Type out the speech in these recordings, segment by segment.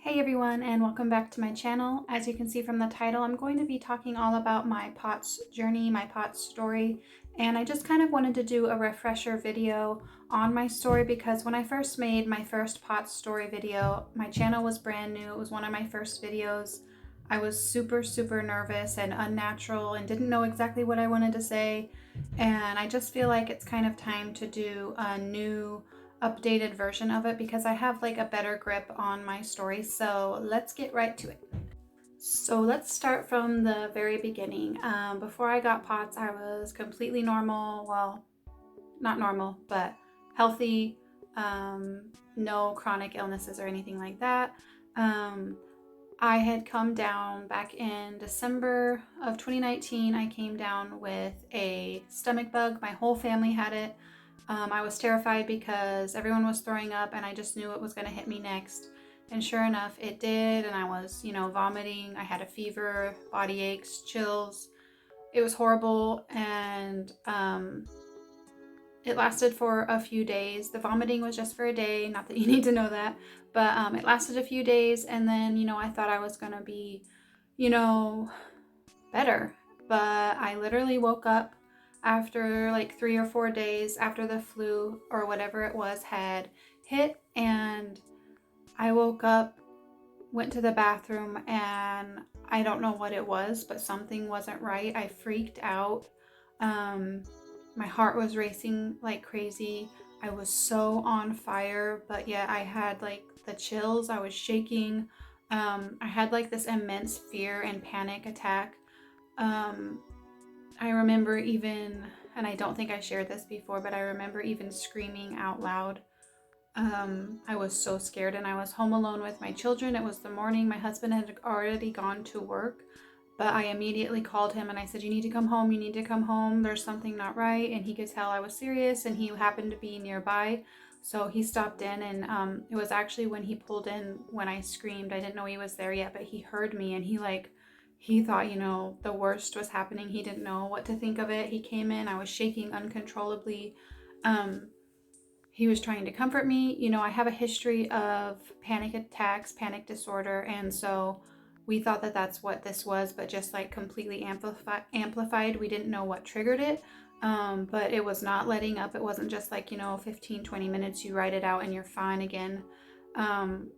Hey everyone, and welcome back to my channel. As you can see from the title, I'm going to be talking all about my POTS journey, my POTS story, and I just kind of wanted to do a refresher video on my story because when I first made my first POTS story video, my channel was brand new. It was one of my first videos. I was super nervous and unnatural and didn't know exactly what I wanted to say, and I just feel like it's kind of time to do a new updated version of it because I have like a better grip on my story. So let's get right to it. So let's start from the very beginning. Before I got POTS, I was completely normal. Well, not normal, but healthy. No chronic illnesses or anything like that. I had come down back in December of 2019. I came down with a stomach bug. My whole family had it. I was terrified because everyone was throwing up and I just knew it was going to hit me next. And sure enough, it did. And I was, vomiting. I had a fever, body aches, chills. It was horrible. And it lasted for a few days. The vomiting was just for a day. Not that you need to know that. But it lasted a few days. And then, I thought I was going to be, better. But I literally woke up after like 3 or 4 days after the flu or whatever it was had hit, and I woke up, went to the bathroom, and I don't know what it was, but something wasn't right. I freaked out. My heart was racing like crazy. I was so on fire, but yet I had like the chills. I was shaking. I had like this immense fear and panic attack. I remember even, and I don't think I shared this before, but I remember even screaming out loud. I was so scared, and I was home alone with my children. It was the morning. My husband had already gone to work, but I immediately called him and I said, "You need to come home. You need to come home. There's something not right." And he could tell I was serious, and he happened to be nearby. So he stopped in, and it was actually when he pulled in when I screamed. I didn't know he was there yet, but he heard me, and he thought, the worst was happening. He didn't know what to think of it. He came in, I was shaking uncontrollably. He was trying to comfort me. I have a history of panic attacks, panic disorder, and so we thought that that's what this was, but just like completely amplified. We didn't know what triggered it, but it was not letting up. It wasn't just like, 15, 20 minutes, you write it out and you're fine again.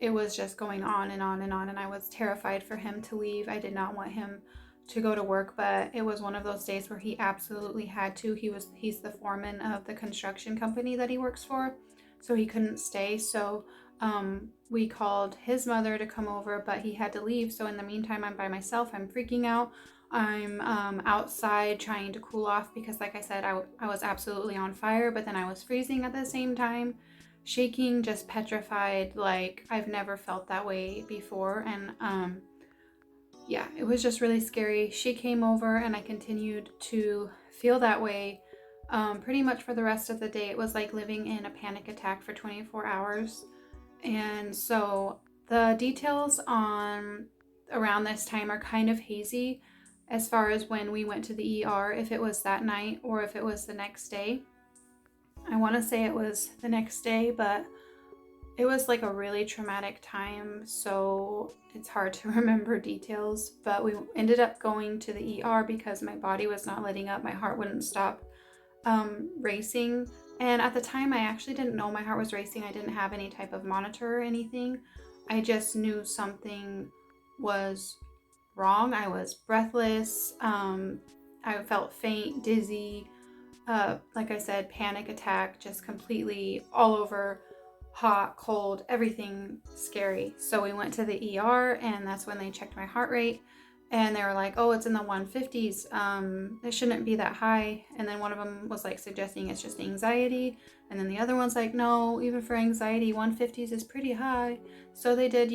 It was just going on and on and on, and I was terrified for him to leave. I did not want him to go to work, but it was one of those days where he absolutely had to. He's the foreman of the construction company that he works for, so he couldn't stay. So we called his mother to come over, but he had to leave. So in the meantime, I'm by myself. I'm freaking out. I'm outside trying to cool off because, like I said, I was absolutely on fire, but then I was freezing at the same time, shaking, just petrified. Like I've never felt that way before. And yeah, it was just really scary. She came over and I continued to feel that way pretty much for the rest of the day. It was like living in a panic attack for 24 hours. And so the details on around this time are kind of hazy as far as when we went to the ER, if it was that night or if it was the next day. I want to say it was the next day, but it was like a really traumatic time, so it's hard to remember details. But we ended up going to the ER because my body was not letting up. My heart wouldn't stop racing. And at the time, I actually didn't know my heart was racing. I didn't have any type of monitor or anything. I just knew something was wrong. I was breathless. I felt faint, dizzy. Like I said, panic attack, just completely all over, hot, cold, everything scary. So we went to the ER, and that's when they checked my heart rate, and they were like, "Oh, it's in the 150s. It shouldn't be that high." And then one of them was like suggesting it's just anxiety, and then the other one's like, "No, even for anxiety, 150s is pretty high." So they did,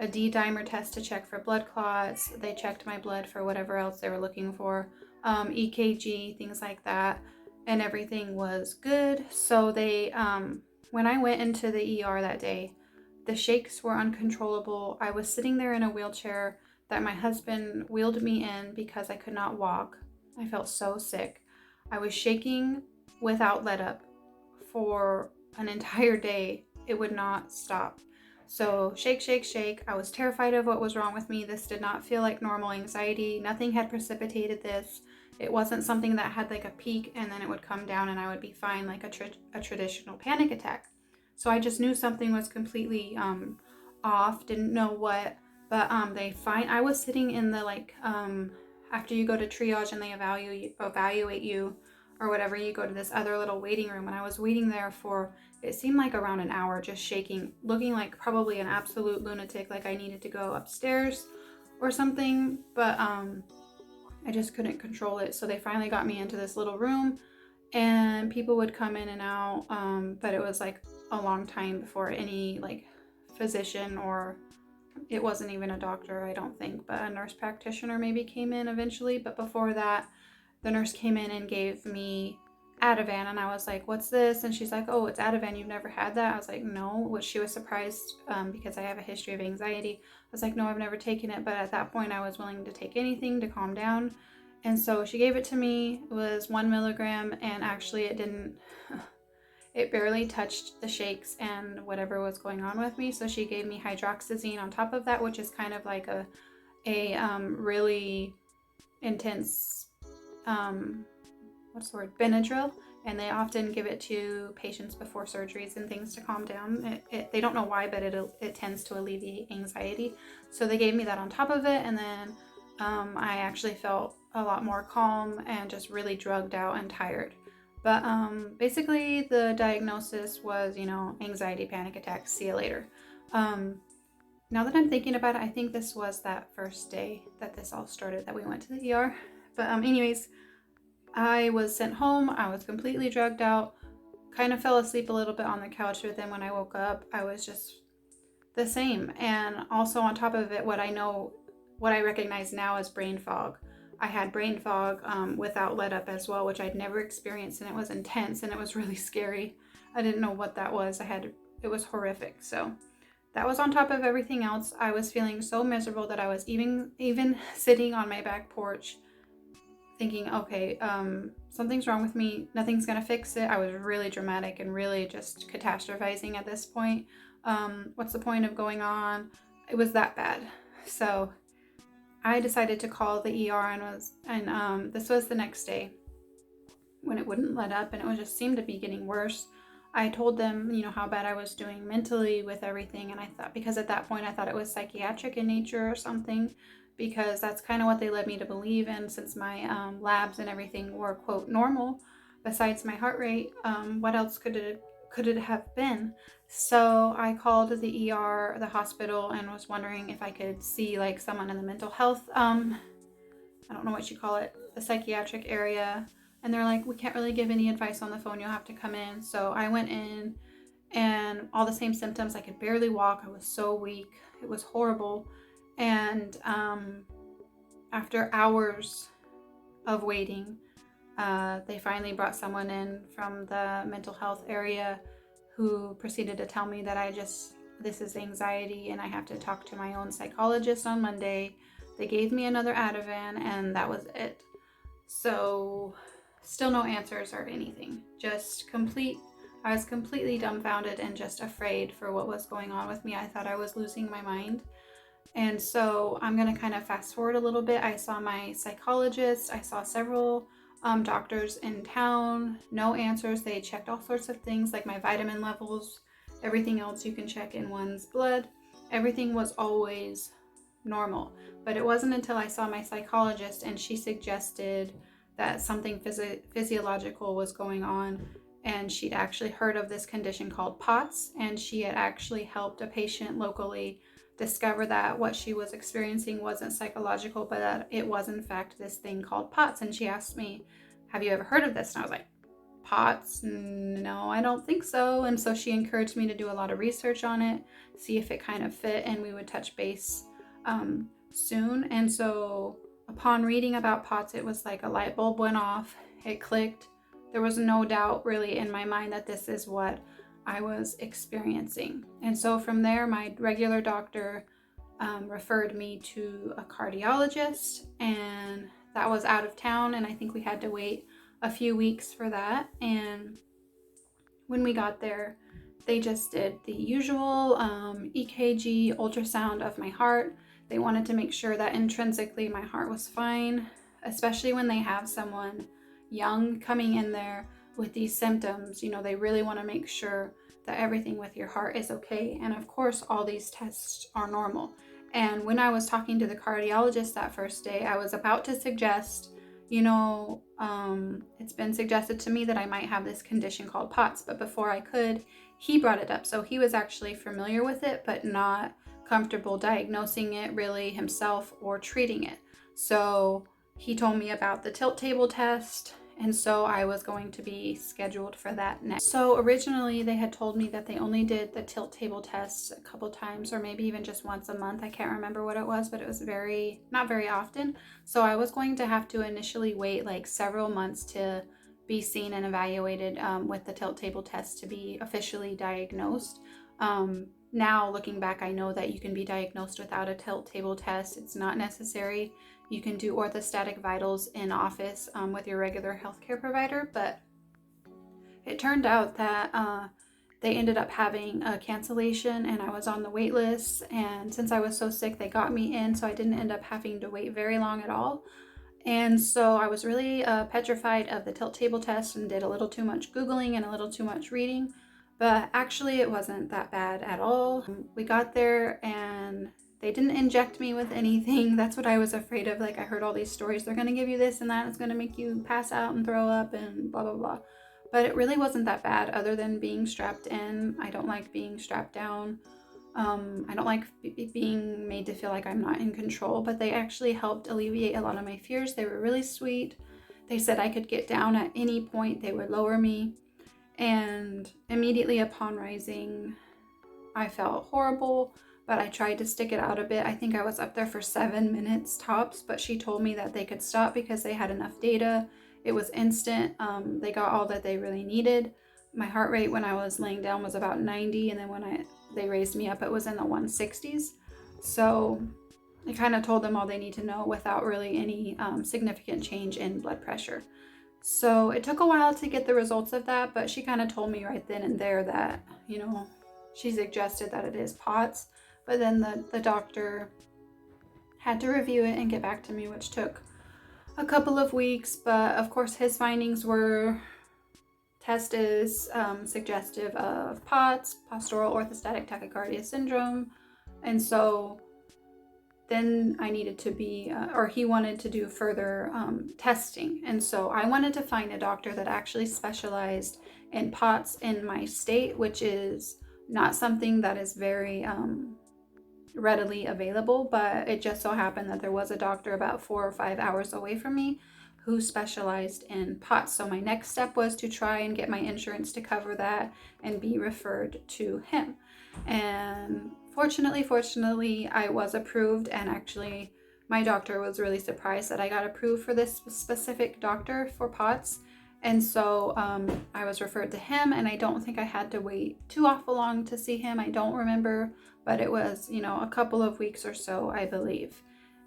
a D-dimer test to check for blood clots. They checked my blood for whatever else they were looking for, EKG, things like that, and everything was good. So they when I went into the ER that day, the shakes were uncontrollable. I was sitting there in a wheelchair that my husband wheeled me in because I could not walk. I felt so sick. I was shaking without let up for an entire day. It would not stop. So shake, shake, shake. I was terrified of what was wrong with me. This did not feel like normal anxiety. Nothing had precipitated this. It wasn't something that had like a peak and then it would come down and I would be fine, like a traditional panic attack. So I just knew something was completely off. Didn't know what, but I was sitting in the after you go to triage and they evaluate you or whatever, you go to this other little waiting room, and I was waiting there for, it seemed like around an hour, just shaking, looking like probably an absolute lunatic, like I needed to go upstairs or something, but I just couldn't control it. So they finally got me into this little room and people would come in and out, but it was like a long time before any like physician, or it wasn't even a doctor, I don't think, but a nurse practitioner maybe came in eventually. But before that, the nurse came in and gave me Ativan, and I was like, what's this? And she's like, oh, it's Ativan, you've never had that? I was like, no. Which she was surprised, because I have a history of anxiety. I was like, no, I've never taken it. But at that point I was willing to take anything to calm down, and so she gave it to me. It was 1 milligram, and actually it barely touched the shakes and whatever was going on with me. So she gave me hydroxyzine on top of that, which is kind of like a really intense, Benadryl, and they often give it to patients before surgeries and things to calm down. They don't know why, but it tends to alleviate anxiety. So they gave me that on top of it, and then I actually felt a lot more calm and just really drugged out and tired. But basically the diagnosis was, anxiety, panic attacks, see you later. Now that I'm thinking about it, I think this was that first day that this all started, that we went to the ER. But anyways, I was sent home. I was completely drugged out, kind of fell asleep a little bit on the couch, but then when I woke up, I was just the same. And also on top of it, what I recognize now as brain fog. I had brain fog without let up as well, which I'd never experienced, and it was intense and it was really scary. I didn't know what that was. It was horrific. So that was on top of everything else. I was feeling so miserable that I was even sitting on my back porch thinking, okay, something's wrong with me. Nothing's gonna fix it. I was really dramatic and really just catastrophizing at this point. What's the point of going on? It was that bad. So I decided to call the ER, and this was the next day when it wouldn't let up, and it just seemed to be getting worse. I told them, how bad I was doing mentally with everything, and I thought, because at that point I thought it was psychiatric in nature or something, because that's kind of what they led me to believe. And since my labs and everything were, quote, normal, besides my heart rate, what else could it have been? So I called the ER, the hospital, and was wondering if I could see like someone in the mental health, I don't know what you call it, the psychiatric area. And they're like, we can't really give any advice on the phone. You'll have to come in. So I went in, and all the same symptoms. I could barely walk. I was so weak. It was horrible. And after hours of waiting, they finally brought someone in from the mental health area who proceeded to tell me that this is anxiety and I have to talk to my own psychologist on Monday. They gave me another Ativan, and that was it. So still no answers or anything. I was completely dumbfounded and just afraid for what was going on with me. I thought I was losing my mind. And so I'm going to kind of fast forward a little bit. I saw my psychologist. I saw several doctors in town. No answers. They checked all sorts of things like my vitamin levels, everything else you can check in one's blood. Everything was always normal. But it wasn't until I saw my psychologist and she suggested that something physiological was going on, and she'd actually heard of this condition called POTS, and she had actually helped a patient locally discover that what she was experiencing wasn't psychological, but that it was in fact this thing called POTS. And she asked me, have you ever heard of this? And I was like, POTS? No, I don't think so. And so she encouraged me to do a lot of research on it, see if it kind of fit, and we would touch base soon. And so upon reading about POTS, it was like a light bulb went off. It clicked. There was no doubt really in my mind that this is what I was experiencing. And so from there, my regular doctor referred me to a cardiologist, and that was out of town, and I think we had to wait a few weeks for that. And when we got there, They just did the usual EKG ultrasound of my heart. They wanted to make sure that intrinsically my heart was fine, especially when they have someone young coming in there with these symptoms. You know, they really want to make sure that everything with your heart is okay. And of course, all these tests are normal. And when I was talking to the cardiologist that first day, I was about to suggest, it's been suggested to me that I might have this condition called POTS, but before I could, he brought it up. So he was actually familiar with it, but not comfortable diagnosing it really himself or treating it. So he told me about the tilt table test, and so I was going to be scheduled for that next. So originally they had told me that they only did the tilt table test a couple times, or maybe even just once a month. I can't remember what it was, but it was not very often. So I was going to have to initially wait like several months to be seen and evaluated with the tilt table test to be officially diagnosed. Now looking back, I know that you can be diagnosed without a tilt table test. It's not necessary. You can do orthostatic vitals in office with your regular healthcare provider, but it turned out that they ended up having a cancellation and I was on the wait list. And since I was so sick, they got me in, so I didn't end up having to wait very long at all. And so I was really petrified of the tilt table test and did a little too much Googling and a little too much reading. But actually, it wasn't that bad at all. We got there and they didn't inject me with anything. That's what I was afraid of. Like, I heard all these stories. They're going to give you this and that. It's going to make you pass out and throw up and blah, blah, blah. But it really wasn't that bad other than being strapped in. I don't like being strapped down. I don't like being made to feel like I'm not in control, but they actually helped alleviate a lot of my fears. They were really sweet. They said I could get down at any point. They would lower me. And immediately upon rising, I felt horrible, but I tried to stick it out a bit. I think I was up there for 7 minutes tops, but she told me that they could stop because they had enough data. It was instant. They got all that they really needed. My heart rate when I was laying down was about 90, and then when they raised me up, it was in the 160s. So I kind of told them all they need to know without really any significant change in blood pressure. So it took a while to get the results of that, but she kind of told me right then and there that, she suggested that it is POTS, but then the doctor had to review it and get back to me, which took a couple of weeks. But of course his findings were test is suggestive of POTS, postural orthostatic tachycardia syndrome. And so then I needed to be, or he wanted to do further testing. And so I wanted to find a doctor that actually specialized in POTS in my state, which is not something that is very readily available, but it just so happened that there was a doctor about 4 or 5 hours away from me who specialized in POTS. So my next step was to try and get my insurance to cover that and be referred to him. And fortunately, I was approved, and actually my doctor was really surprised that I got approved for this specific doctor for POTS. And so I was referred to him, and I don't think I had to wait too awful long to see him. I don't remember, but it was, a couple of weeks or so, I believe.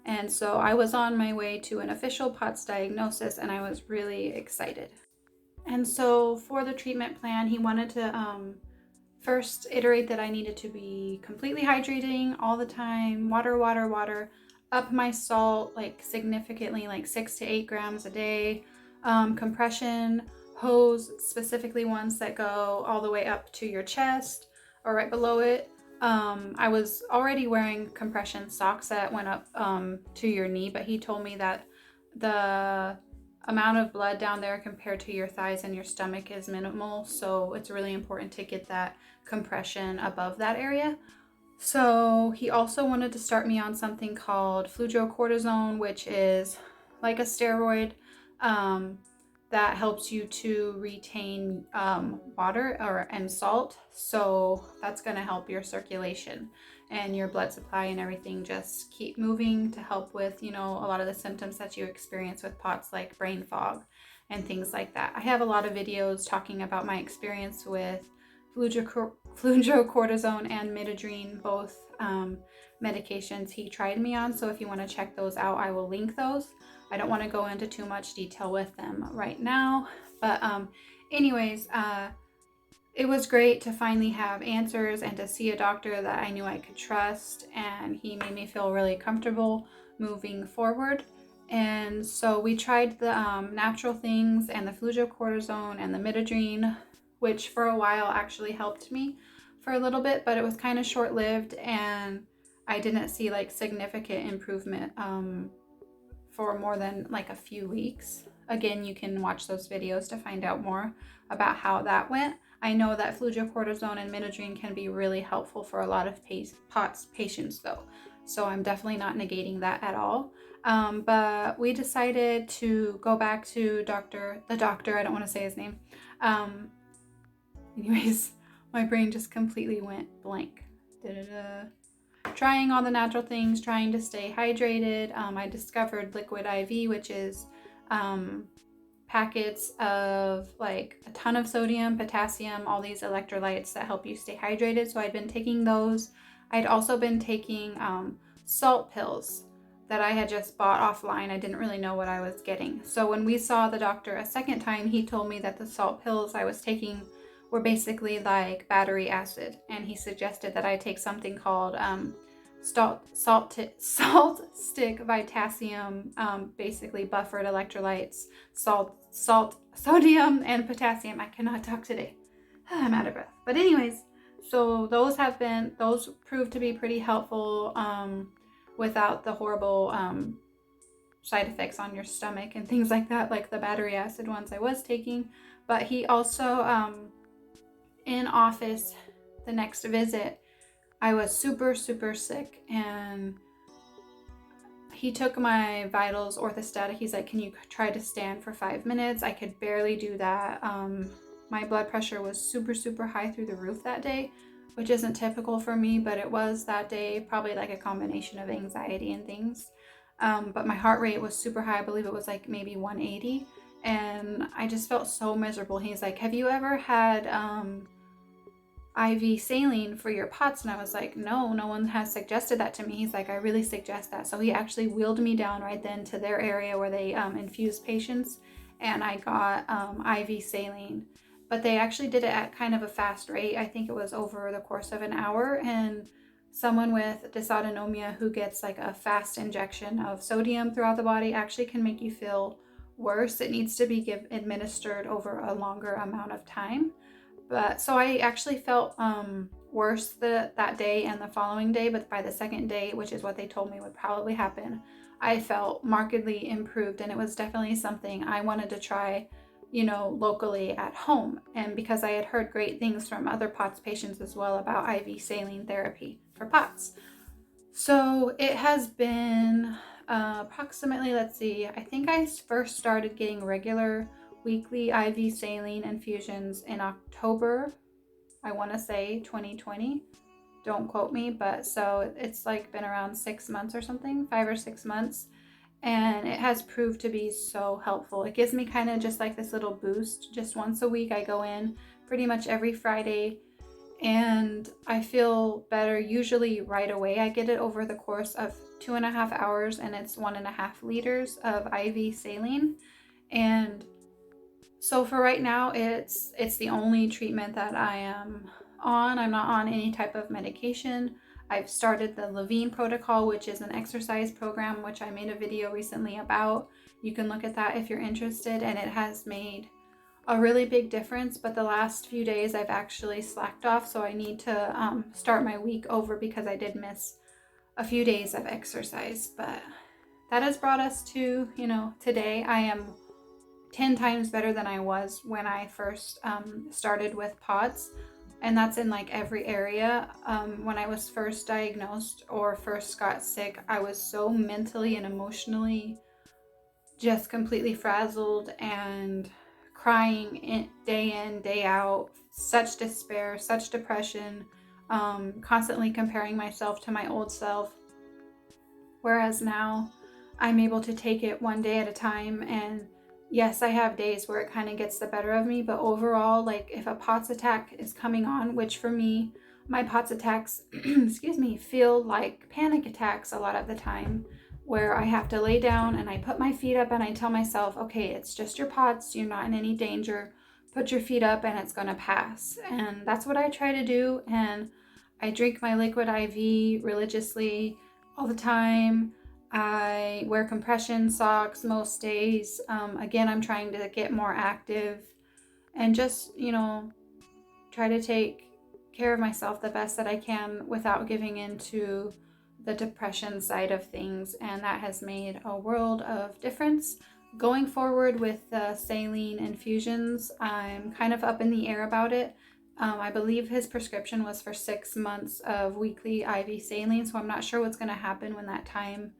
And so I was on my way to an official POTS diagnosis, and I was really excited. And so for the treatment plan, he wanted to first iterate that I needed to be completely hydrating all the time, water, up my salt like significantly, like 6 to 8 grams a day, compression hose, specifically ones that go all the way up to your chest or right below it. I was already wearing compression socks that went up to your knee, but he told me that the amount of blood down there compared to your thighs and your stomach is minimal, so it's really important to get that compression above that area. So he also wanted to start me on something called fludrocortisone, which is like a steroid that helps you to retain water and salt. So that's going to help your circulation and your blood supply and everything just keep moving to help with, a lot of the symptoms that you experience with POTS, like brain fog and things like that. I have a lot of videos talking about my experience with fludrocortisone and midodrine, both medications he tried me on. So if you want to check those out, I will link those. I don't want to go into too much detail with them right now, but anyways, it was great to finally have answers and to see a doctor that I knew I could trust, and he made me feel really comfortable moving forward. And so we tried the natural things and the fludrocortisone and the midodrine, which for a while actually helped me for a little bit, but it was kind of short-lived, and I didn't see like significant improvement for more than like a few weeks. Again, you can watch those videos to find out more about how that went. I know that fludrocortisone and midodrine can be really helpful for a lot of POTS patients though, so I'm definitely not negating that at all. But we decided to go back to the doctor, I don't want to say his name. Anyways, my brain just completely went blank. Da-da-da. Trying all the natural things, trying to stay hydrated. I discovered Liquid IV, which is packets of like a ton of sodium, potassium, all these electrolytes that help you stay hydrated. So I'd been taking those. I'd also been taking salt pills that I had just bought offline. I didn't really know what I was getting. So when we saw the doctor a second time, he told me that the salt pills I was taking were basically like battery acid, and he suggested that I take something called salt stick Vitassium, basically buffered electrolytes, sodium, and potassium. I cannot talk today. I'm out of breath. But anyways, so those proved to be pretty helpful without the horrible side effects on your stomach and things like that, like the battery acid ones I was taking. But he also, in office, the next visit, I was super sick, and he took my vitals, orthostatic. He's like, can you try to stand for 5 minutes? I could barely do that. My blood pressure was super high through the roof that day, which isn't typical for me, but it was that day, probably like a combination of anxiety and things. But my heart rate was super high. I believe it was like maybe 180, and I just felt so miserable. He's like, have you ever had IV saline for your POTS? And I was like, no one has suggested that to me. He's like, I really suggest that. So he actually wheeled me down right then to their area where they infuse patients, and I got IV saline. But they actually did it at kind of a fast rate. I think it was over the course of an hour, and someone with dysautonomia who gets like a fast injection of sodium throughout the body actually can make you feel worse. It needs to be administered over a longer amount of time. But so I actually felt worse that day and the following day, but by the second day, which is what they told me would probably happen, I felt markedly improved, and it was definitely something I wanted to try, locally at home. And because I had heard great things from other POTS patients as well about IV saline therapy for POTS. So it has been approximately, let's see, I think I first started getting regular weekly IV saline infusions in October, I want to say 2020. Don't quote me, but so it's like been around 6 months or something, 5 or 6 months, and it has proved to be so helpful. It gives me kind of just like this little boost. Just once a week I go in pretty much every Friday, and I feel better usually right away. I get it over the course of 2.5 hours, and it's 1.5 liters of IV saline. And so for right now, it's the only treatment that I am on. I'm not on any type of medication. I've started the Levine protocol, which is an exercise program, which I made a video recently about. You can look at that if you're interested, and it has made a really big difference. But the last few days I've actually slacked off, so I need to start my week over because I did miss a few days of exercise. But that has brought us to, today. I am 10 times better than I was when I first started with POTS, and that's in like every area. When I was first diagnosed or first got sick, I was so mentally and emotionally just completely frazzled and crying day in, day out, such despair, such depression, constantly comparing myself to my old self. Whereas now I'm able to take it one day at a time, and yes, I have days where it kind of gets the better of me, but overall, like if a POTS attack is coming on, which for me, my POTS attacks, excuse me, feel like panic attacks a lot of the time, where I have to lay down and I put my feet up and I tell myself, okay, it's just your POTS, you're not in any danger, put your feet up and it's going to pass. And that's what I try to do. And I drink my liquid IV religiously all the time. I wear compression socks most days. Again, I'm trying to get more active and just, try to take care of myself the best that I can without giving into the depression side of things. And that has made a world of difference. Going forward with the saline infusions, I'm kind of up in the air about it. I believe his prescription was for 6 months of weekly IV saline, so I'm not sure what's going to happen when that time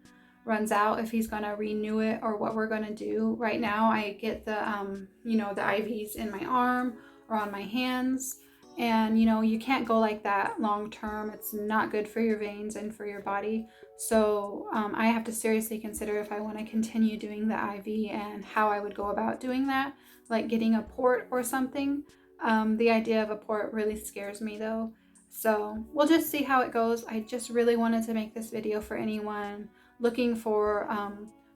runs out, if he's going to renew it or what we're going to do. Right now, I get the, the IVs in my arm or on my hands. And, you can't go like that long term. It's not good for your veins and for your body. So I have to seriously consider if I want to continue doing the IV and how I would go about doing that, like getting a port or something. The idea of a port really scares me though. So we'll just see how it goes. I just really wanted to make this video for anyone looking for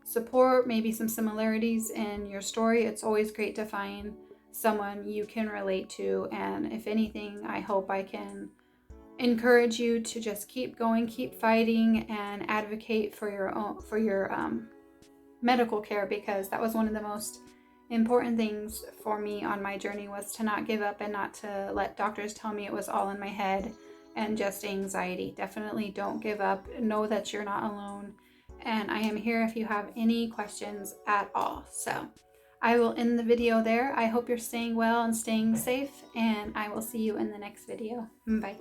support, maybe some similarities in your story. It's always great to find someone you can relate to, and if anything, I hope I can encourage you to just keep going, keep fighting, and advocate for your medical care, because that was one of the most important things for me on my journey, was to not give up and not to let doctors tell me it was all in my head and just anxiety. Definitely don't give up. Know that you're not alone, and I am here if you have any questions at all. So I will end the video there. I hope you're staying well and staying safe, and I will see you in the next video. Bye.